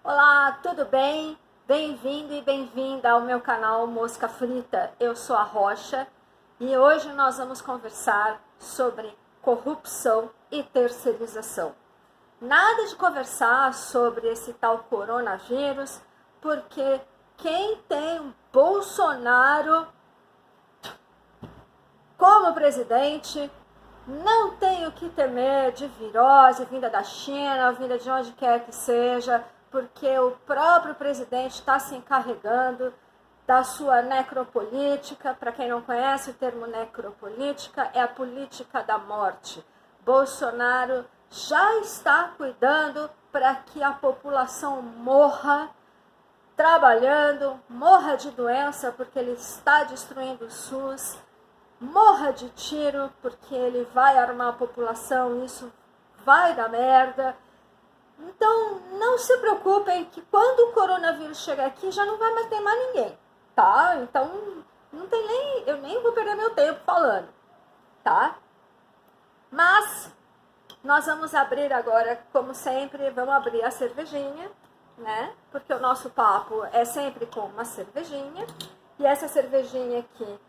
Olá, tudo bem? Bem-vindo e bem-vinda ao meu canal Mosca Frita. Eu sou a Rocha e hoje nós vamos conversar sobre corrupção e terceirização. Nada de conversar sobre esse tal coronavírus, porque quem tem um Bolsonaro como presidente não tem o que temer de virose vinda da China, vinda de onde quer que seja, porque o próprio presidente está se encarregando da sua necropolítica. Para quem não conhece o termo necropolítica, é a política da morte. Bolsonaro já está cuidando para que a população morra trabalhando, morra de doença porque ele está destruindo o SUS, morra de tiro porque ele vai armar a população, isso vai dar merda. Então, não se preocupem que quando o coronavírus chegar aqui, já não vai mais ter mais ninguém, tá? Então, não tem nem, eu nem vou perder meu tempo falando, tá? Mas, nós vamos abrir agora, como sempre, vamos abrir a cervejinha, né? Porque o nosso papo é sempre com uma cervejinha. E essa cervejinha aqui,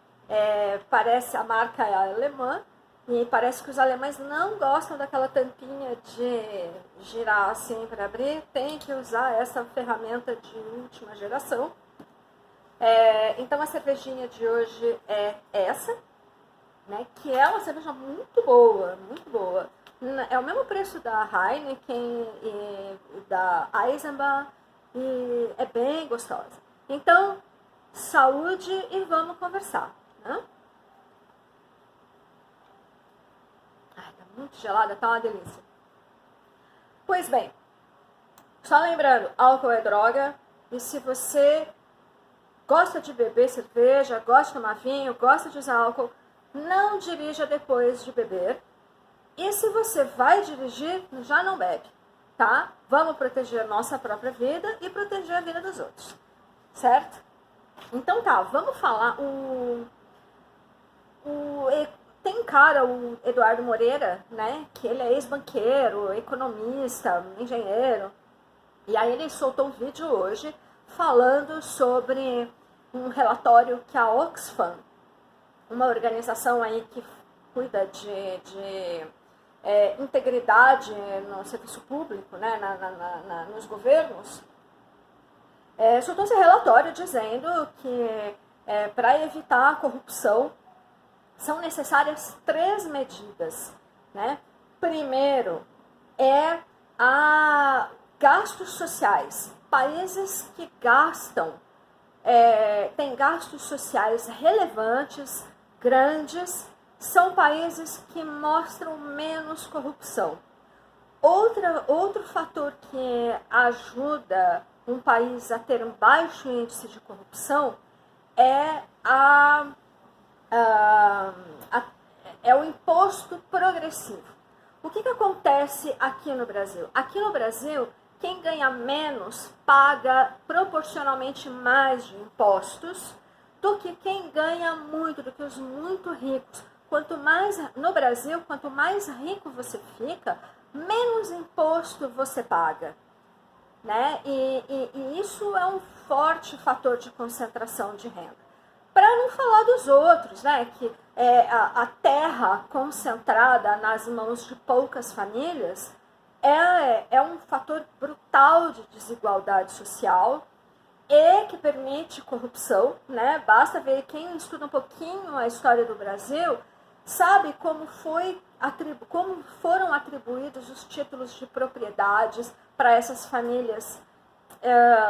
parece, a marca é alemã, e parece que os alemães não gostam daquela tampinha de girar assim para abrir, tem que usar essa ferramenta de última geração. Então a cervejinha de hoje é essa, né, que é uma cerveja muito boa, muito boa. É o mesmo preço da Heineken e da Eisenbahn e é bem gostosa. Então, saúde e vamos conversar, né? Muito gelada, tá uma delícia. Pois bem, só lembrando, álcool é droga, e se você gosta de beber cerveja, gosta de tomar vinho, gosta de usar álcool, não dirija depois de beber. E se você vai dirigir, já não bebe, tá? Vamos proteger a nossa própria vida e proteger a vida dos outros, certo? Então tá, vamos falar tem um cara, o Eduardo Moreira, né, que ele é ex-banqueiro, economista, engenheiro, e aí ele soltou um vídeo hoje falando sobre um relatório que a Oxfam, uma organização aí que cuida de integridade no serviço público, né, nos governos, soltou esse relatório dizendo que para evitar a corrupção são necessárias 3 medidas, né? Primeiro, gastos sociais. Países que gastam, têm gastos sociais relevantes, grandes, são países que mostram menos corrupção. Outro fator que ajuda um país a ter um baixo índice de corrupção é o imposto progressivo. O que acontece aqui no Brasil? Aqui no Brasil, quem ganha menos paga proporcionalmente mais de impostos do que quem ganha muito, do que os muito ricos. No Brasil, quanto mais rico você fica, menos imposto você paga, né? E isso é um forte fator de concentração de renda. Para não falar dos outros, né, que a terra concentrada nas mãos de poucas famílias é um fator brutal de desigualdade social e que permite corrupção, né? Basta ver, quem estuda um pouquinho a história do Brasil sabe como foram atribuídos os títulos de propriedades para essas famílias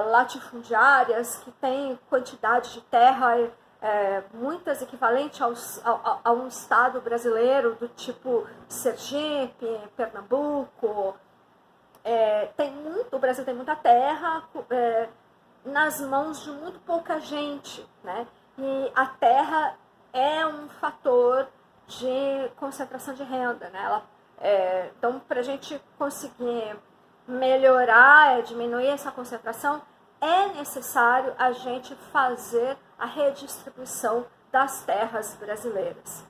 latifundiárias que têm quantidade de terra muitas equivalentes a um estado brasileiro do tipo Sergipe, Pernambuco. O Brasil tem muita terra nas mãos de muito pouca gente, né? E a terra é um fator de concentração de renda, né? Então, para a gente conseguir melhorar, diminuir essa concentração, é necessário a gente fazer a redistribuição das terras brasileiras.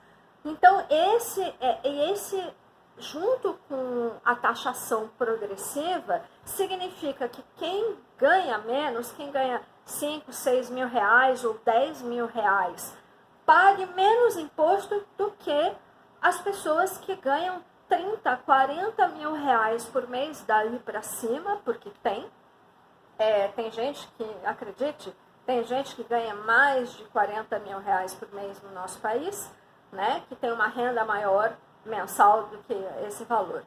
Então, esse junto com a taxação progressiva, significa que quem ganha menos, quem ganha 5, 6 mil reais ou 10 mil reais, pague menos imposto do que as pessoas que ganham 30, 40 mil reais por mês daí para cima, porque tem gente que, acredite, tem gente que ganha mais de 40 mil reais por mês no nosso país, né, que tem uma renda maior mensal do que esse valor.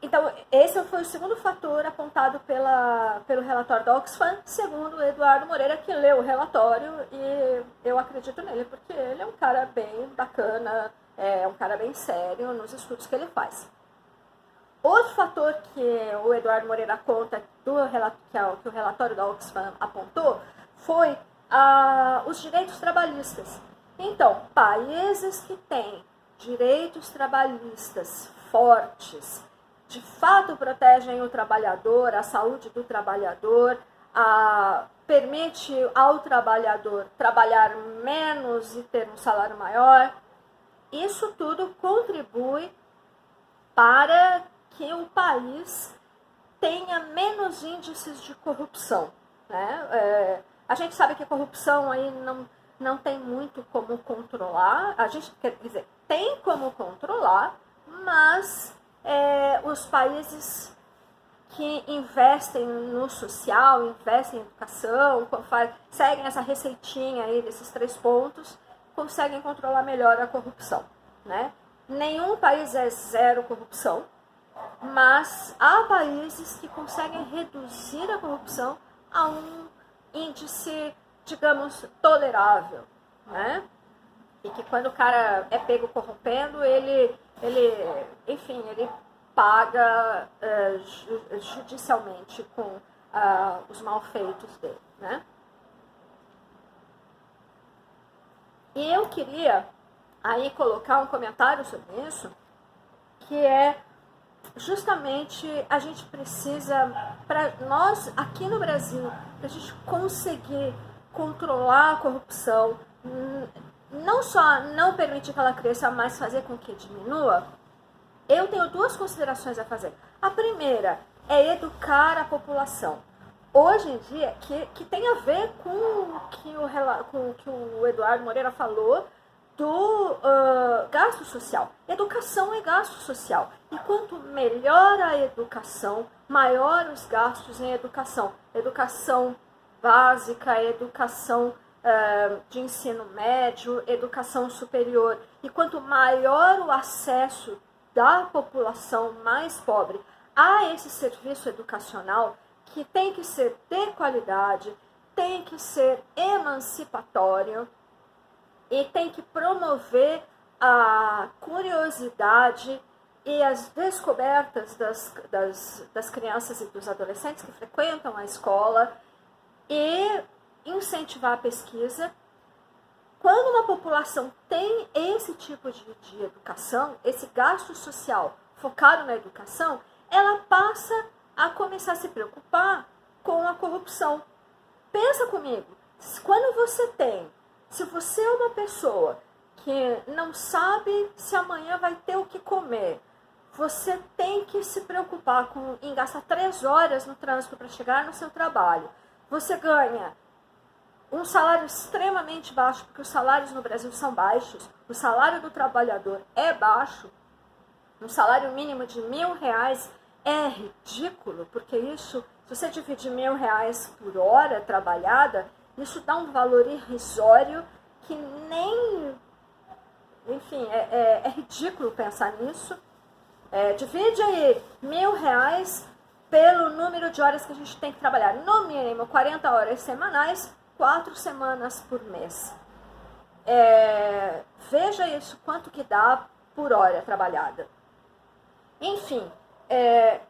Então, esse foi o segundo fator apontado pelo relatório da Oxfam, segundo o Eduardo Moreira, que leu o relatório, e eu acredito nele, porque ele é um cara bem bacana, é um cara bem sério nos estudos que ele faz. Outro fator que o Eduardo Moreira conta, que o relatório da Oxfam apontou, foi os direitos trabalhistas. Então, países que têm direitos trabalhistas fortes, de fato protegem o trabalhador, a saúde do trabalhador, permite ao trabalhador trabalhar menos e ter um salário maior, isso tudo contribui para que o país tenha menos índices de corrupção, né? A gente sabe que a corrupção aí não tem muito como controlar, a gente quer dizer, tem como controlar, mas os países que investem no social, investem em educação, seguem essa receitinha aí desses 3 pontos, conseguem controlar melhor a corrupção, né? Nenhum país é zero corrupção, mas há países que conseguem reduzir a corrupção a um índice, digamos, tolerável, né? E que quando o cara é pego corrompendo, ele paga judicialmente com os malfeitos dele, né? E eu queria aí colocar um comentário sobre isso, que é justamente a gente precisa, para nós aqui no Brasil, para a gente conseguir controlar a corrupção, não só não permitir que ela cresça, mas fazer com que diminua, eu tenho 2 considerações a fazer. A primeira é educar a população. Hoje em dia, que tem a ver com o que o Eduardo Moreira falou do gasto social. Educação é gasto social. E quanto melhor a educação, maior os gastos em educação. Educação básica, educação de ensino médio, educação superior. E quanto maior o acesso da população mais pobre a esse serviço educacional, que tem que ser de qualidade, tem que ser emancipatório e tem que promover a curiosidade e as descobertas das crianças e dos adolescentes que frequentam a escola e incentivar a pesquisa. Quando uma população tem esse tipo de educação, esse gasto social focado na educação, ela passa a começar a se preocupar com a corrupção. Pensa comigo, se você é uma pessoa que não sabe se amanhã vai ter o que comer, você tem que se preocupar em gastar 3 horas no trânsito para chegar no seu trabalho. Você ganha um salário extremamente baixo, porque os salários no Brasil são baixos, o salário do trabalhador é baixo, um salário mínimo de R$1.000 é ridículo, porque isso, se você dividir R$1.000 por hora trabalhada, isso dá um valor irrisório que nem... Enfim, é ridículo pensar nisso. Divide aí R$1.000 pelo número de horas que a gente tem que trabalhar. No mínimo 40 horas semanais, 4 semanas por mês. Veja isso, quanto que dá por hora trabalhada. Enfim,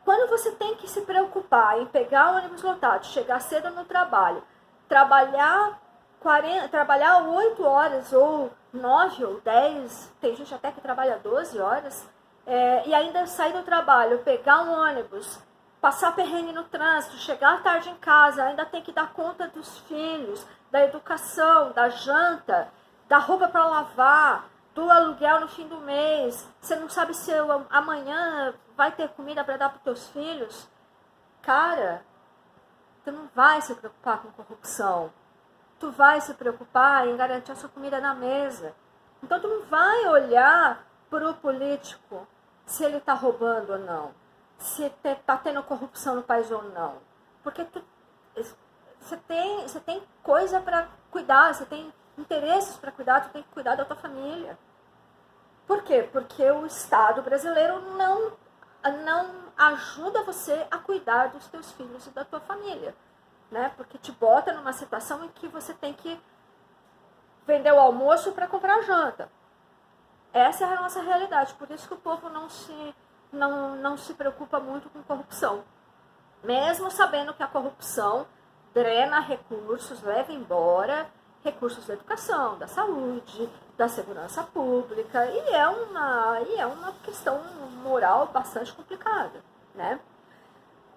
quando você tem que se preocupar em pegar o ônibus lotado, chegar cedo no trabalho, trabalhar 8 horas ou 9 ou 10, tem gente até que trabalha 12 horas, e ainda sair do trabalho, pegar um ônibus, passar perrengue no trânsito, chegar tarde em casa, ainda tem que dar conta dos filhos, da educação, da janta, da roupa para lavar, do aluguel no fim do mês, você não sabe se amanhã vai ter comida para dar para os teus filhos, cara, tu não vai se preocupar com corrupção. Tu vai se preocupar em garantir a sua comida na mesa. Então tu não vai olhar para o político se ele está roubando ou não, se está tendo corrupção no país ou não. Porque você tem coisa para cuidar, você tem interesses para cuidar, tu tem que cuidar da tua família. Por quê? Porque o Estado brasileiro não ajuda você a cuidar dos teus filhos e da tua família. Né? Porque te bota numa situação em que você tem que vender o almoço para comprar a janta. Essa é a nossa realidade. Por isso que o povo não se preocupa muito com corrupção. Mesmo sabendo que a corrupção drena recursos, leva embora recursos da educação, da saúde, da segurança pública, e é uma questão moral bastante complicada, né?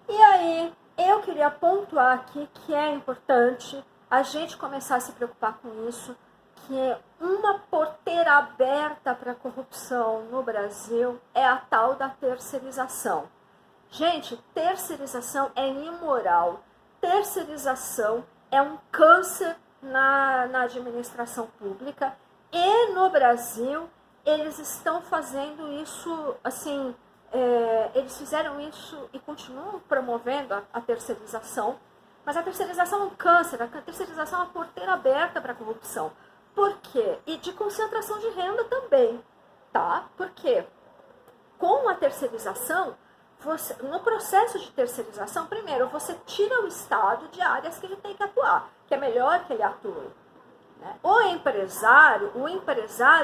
E aí, eu queria pontuar aqui que é importante a gente começar a se preocupar com isso, que é uma porteira aberta para a corrupção no Brasil é a tal da terceirização. Gente, terceirização é imoral. Terceirização é um câncer na administração pública, e no Brasil eles estão fazendo isso, assim, eles fizeram isso e continuam promovendo a terceirização, mas a terceirização é um câncer, a terceirização é uma porteira aberta para a corrupção. Por quê? E de concentração de renda também, tá? Porque com a terceirização, no processo de terceirização, primeiro, você tira o Estado de áreas que ele tem que atuar, que é melhor que ele atue. Né? O empresário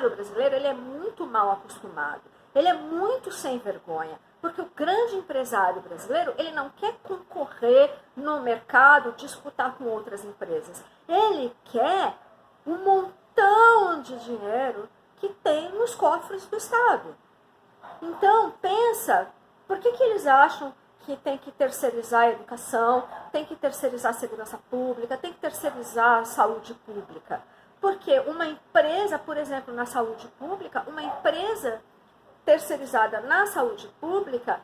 brasileiro, ele é muito mal acostumado, ele é muito sem vergonha, porque o grande empresário brasileiro, ele não quer concorrer no mercado, disputar com outras empresas. Ele quer um montão de dinheiro que tem nos cofres do Estado. Então, pensa, por que eles acham que tem que terceirizar a educação, tem que terceirizar a segurança pública, tem que terceirizar a saúde pública? Porque uma empresa, por exemplo, na saúde pública, uma empresa terceirizada na saúde pública,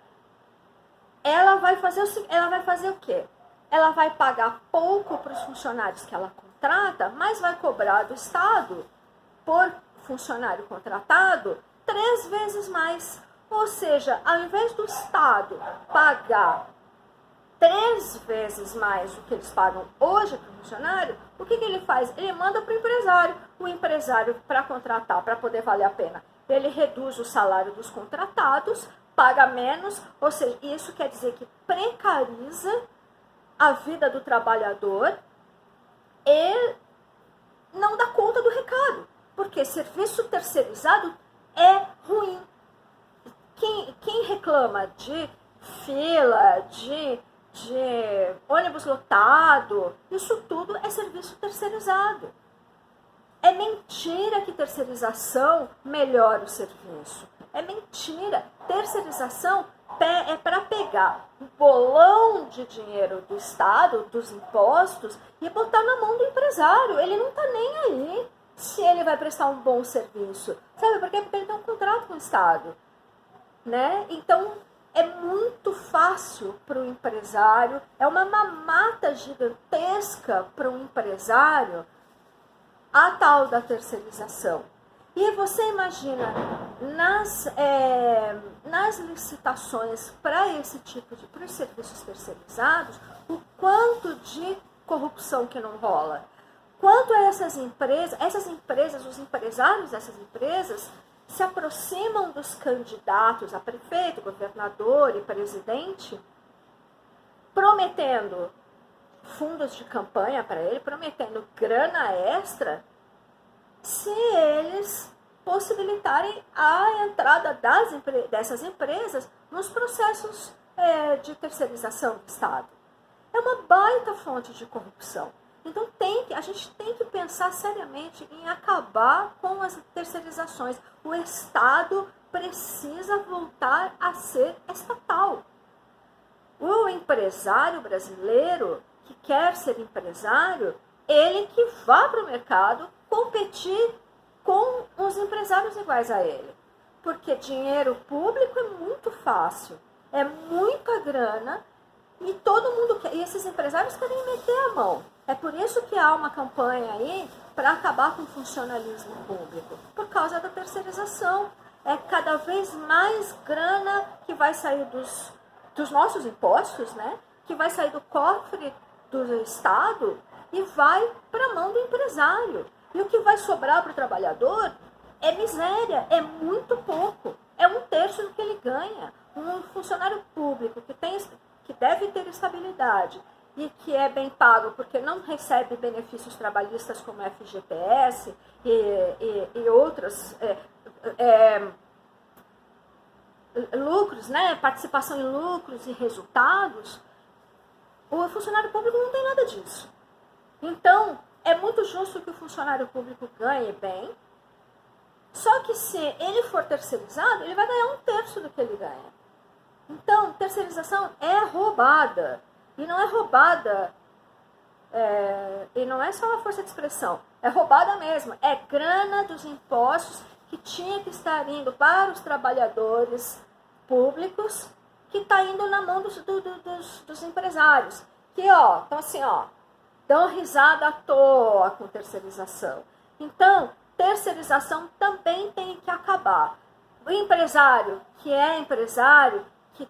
ela vai fazer o quê? Ela vai pagar pouco para os funcionários que ela contrata, mas vai cobrar do Estado, por funcionário contratado, 3 vezes mais. Ou seja, ao invés do Estado pagar 3 vezes mais do que eles pagam hoje para o funcionário, o que ele faz? Ele manda para o empresário. O empresário, para contratar, para poder valer a pena, ele reduz o salário dos contratados, paga menos, ou seja, isso quer dizer que precariza a vida do trabalhador e não dá conta do recado, porque serviço terceirizado é ruim. Quem reclama de fila, de ônibus lotado, isso tudo é serviço terceirizado. É mentira que terceirização melhora o serviço. É mentira. Terceirização é para pegar o bolão de dinheiro do Estado, dos impostos, e botar na mão do empresário. Ele não está nem aí se ele vai prestar um bom serviço. Sabe por quê? Porque ele tem um contrato com o Estado. Né? Então, é muito fácil para o empresário, é uma mamata gigantesca para o empresário a tal da terceirização. E você imagina, nas licitações para esse tipo de para os serviços terceirizados, o quanto de corrupção que não rola. Quanto a essas empresas, os empresários dessas empresas, se aproximam dos candidatos a prefeito, governador e presidente, prometendo fundos de campanha para ele, prometendo grana extra, se eles possibilitarem a entrada dessas empresas nos processos de terceirização do Estado. É uma baita fonte de corrupção. Então a gente tem que pensar seriamente em acabar com as terceirizações. O Estado precisa voltar a ser estatal. O empresário brasileiro que quer ser empresário, ele que vá para o mercado competir com os empresários iguais a ele. Porque dinheiro público é muito fácil, é muita grana e todo mundo quer, e esses empresários querem meter a mão. É por isso que há uma campanha aí para acabar com o funcionalismo público, por causa da terceirização. É cada vez mais grana que vai sair dos nossos impostos, né? Que vai sair do cofre do Estado e vai para a mão do empresário. E o que vai sobrar para o trabalhador é miséria, é muito pouco. É 1/3 do que ele ganha. Um funcionário público que deve ter estabilidade e que é bem pago porque não recebe benefícios trabalhistas como FGTS e outros lucros, né? Participação em lucros e resultados, o funcionário público não tem nada disso. Então, é muito justo que o funcionário público ganhe bem, só que se ele for terceirizado, ele vai ganhar 1/3 do que ele ganha. Então, terceirização é roubada. E não é roubada, e não é só uma força de expressão, é roubada mesmo. É grana dos impostos que tinha que estar indo para os trabalhadores públicos, que está indo na mão dos empresários. Que, ó, então assim, ó, dão risada à toa com terceirização. Então, terceirização também tem que acabar. O empresário, que é empresário, que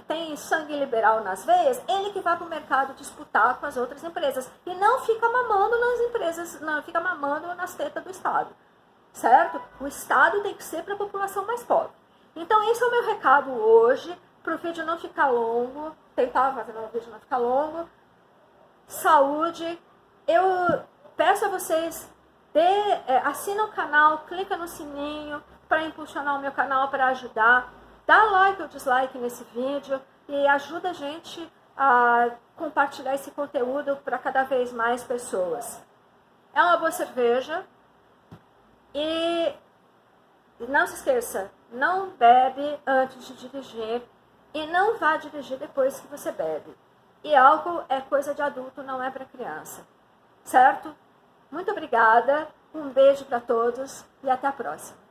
tem sangue liberal nas veias, ele que vai para o mercado disputar com as outras empresas. E não fica mamando nas empresas, não fica mamando nas tetas do Estado. Certo? O Estado tem que ser para a população mais pobre. Então, esse é o meu recado hoje, para o vídeo não ficar longo. Tentar fazer o vídeo não ficar longo. Saúde. Eu peço a vocês, assina o canal, clica no sininho para impulsionar o meu canal, para ajudar. Dá like ou dislike nesse vídeo e ajuda a gente a compartilhar esse conteúdo para cada vez mais pessoas. É uma boa cerveja e não se esqueça, não bebe antes de dirigir e não vá dirigir depois que você bebe. E álcool é coisa de adulto, não é para criança. Certo? Muito obrigada, um beijo para todos e até a próxima.